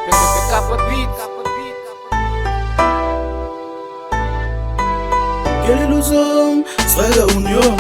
PPK Beats. Aquela ilusão estraga a união.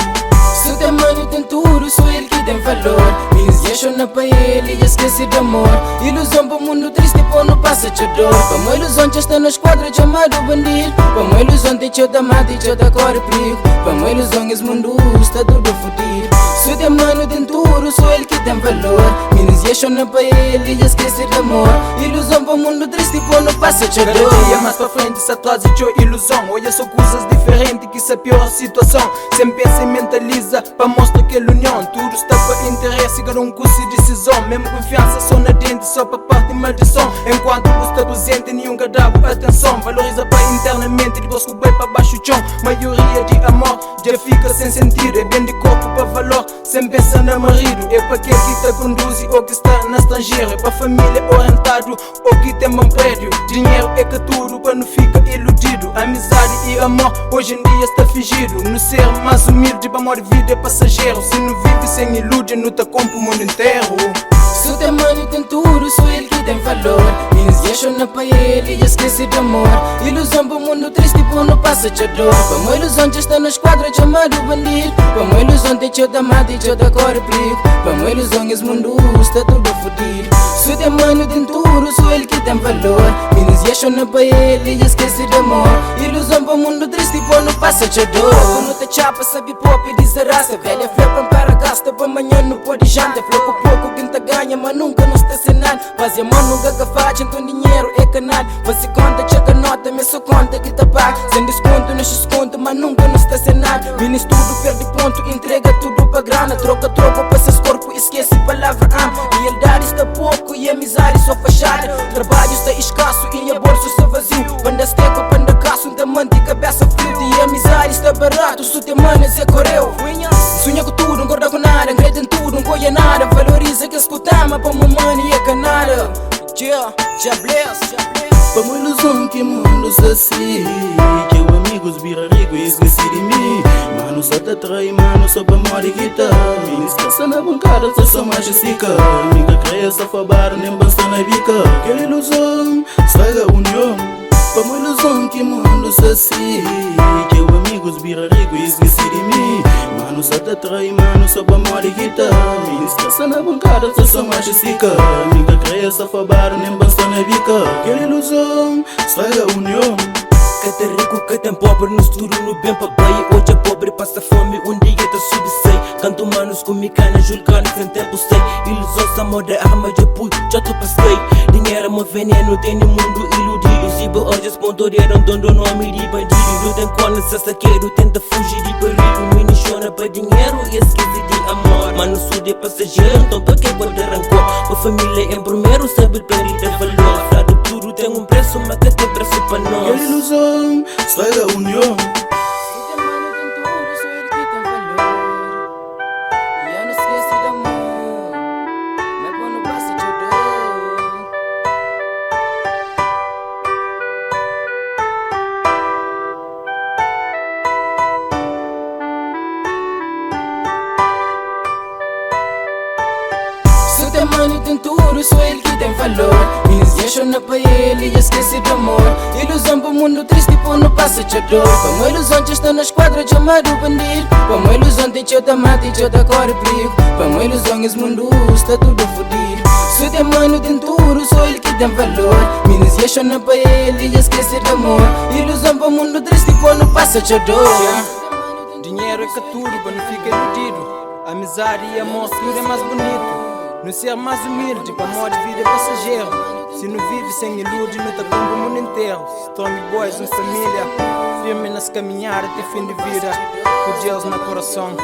Se tem money tem tudo, só ele que tem valor. Minhas chona pra ele e esquece de amor. Ilusão para o mundo triste, pô, não passa de dor. Como ilusão já está na esquadra chamado bandido. Como ilusão tem teu da mata e teu da cor perigo. Como ilusão esse mundo está tudo fodido. Se tem money tem tudo, só ele que tem valor. Minhas chona pra ele e esquece de amor. Ilusão para o mundo triste, pô, não passa de dor. Cada dia mais pra frente se atrasa e ilusão. Olha só coisas diferentes que isso é a pior situação. Sempre pensa e mentaliza pra mostrar aquela união. Tudo está para interesse, cada um curso de decisão. Mesmo confiança só na dente, só para parte de maldição. Enquanto você está presente, nenhum dá atenção. Valoriza para internamente, depois que vai para baixo o chão. Maioria de amor já fica sem sentido. É bem de corpo para valor, sem pensar no marido. É para aquele que te conduz ou que está na estrangeiro. É para família orientado ou que tem um prédio. Dinheiro é que tudo para não ficar iludido. Amizade e amor hoje em dia está fingido. No ser mais humilde, para amor de vida é passageiro. Se não vive sem ilude, não te compra o mundo inteiro. Se tem money tem tudo, só ele que tem valor. Minhas chona pra ele e esquece de amor. Ilusão para o mundo triste, pô, não passa de dor. Como ilusão já está na esquadra chamado bandido. Como ilusão tem teu da mata e teu da cor perigo. Como ilusão esse mundo está tudo fodido. Se tem money tem tudo, só ele que tem valor. Minhas chona pra ele e esquece de amor. Ilusão para o mundo triste, pô, não passa de dor. Quando te chapa, sabe pop e diz a raça. Velha fé para um cara gasta, para amanhã não pode jantar. Floco pouco quem te ganha, mas nunca não está sem nada. Faz a mão nunca que faz, então dinheiro é canal. Você conta, chega nota, mas só conta que te paga. Sem desconto, não desconto, mas nunca não está sem nada. Minis tudo, perde ponto, entrega tudo pra grana. Troca, passa esse corpo, esquece palavra amo. Realidade está pouco e amizade só fachada. Trabalho está escasso e a bolsa está vazio. Panda esteca, panda caço, um diamante e cabeça frio. E amizade está barato, se tem manas é coreu. Sonha com tudo, não gorda com nada, acredita em tudo, não coia nada. Valoriza que escutama, pra mamãe e é canada. Já bless. Para uma ilusão que mundo se assim. Que o amigos vira rico e esqueci de mim. Mano só te atrai, mano só para morrer que tá. Minha esqueça na bancada, só mais chica. Minha creia só fabar, nem basta na bica. Aquela ilusão estraga a união. Para uma ilusão que mundo se assim. Que o amigos vira rico e esqueci de mim. Mano só te atrai, mano só para morrer que tá. Minha esqueça na bancada, só mais chica. Minha creia só fabar, nem basta na bica. Aquela ilusão estraga a união. Que tem rico, que tem pobre, no estudo, no bem pra baia. Hoje é pobre, passa fome, um dia tá subsei. Canto manos com micana, julgando sem tempo sei. Ilusão, essa moda, arma de pui, já tô passei. Dinheiro, meu veneno, tem no mundo iludido. Zibo, hoje as pontoreiras, dono nome de bandido. Não tem quando se saqueiro, tenta fugir de perigo. Mini chora pra dinheiro e esquece de amor. Mano, sou de passageiro, então pra que guarda rancor? A família em primeiro, sabe perder valor. Frado tudo tem um preço, mas que tem preço pra nós. Aquela ilusão estraga a união. Se tem money tem tudo, só ele que tem valor. E eu não esqueço de amor, mas pô, não passa de dor. Se tem money tem tudo, só ele que tem valor. Minhas chona pra ele e esquece de amor. Ilusão para o mundo triste, pô, não passa de dor. Como ilusão já está na esquadra chamado bandido. Como ilusão tem teu da mata e teu da cor perigo. Como ilusão esse mundo está tudo fodido. Se tem money tem tudo, só ele que tem valor. Minhas chona pra ele e esquece de amor. Ilusão para o mundo triste, pô, não passa de dor. Dinheiro é que tudo, para não ficar iludido. Amizade e amor, tudo é mais bonito. No ser mais humilde, para amor de vida é passageiro. Se não vive sem ilude, não te compra o mundo inteiro. Strong boys, uma família, firme nas caminhadas até fim de vida. Com Deus no coração.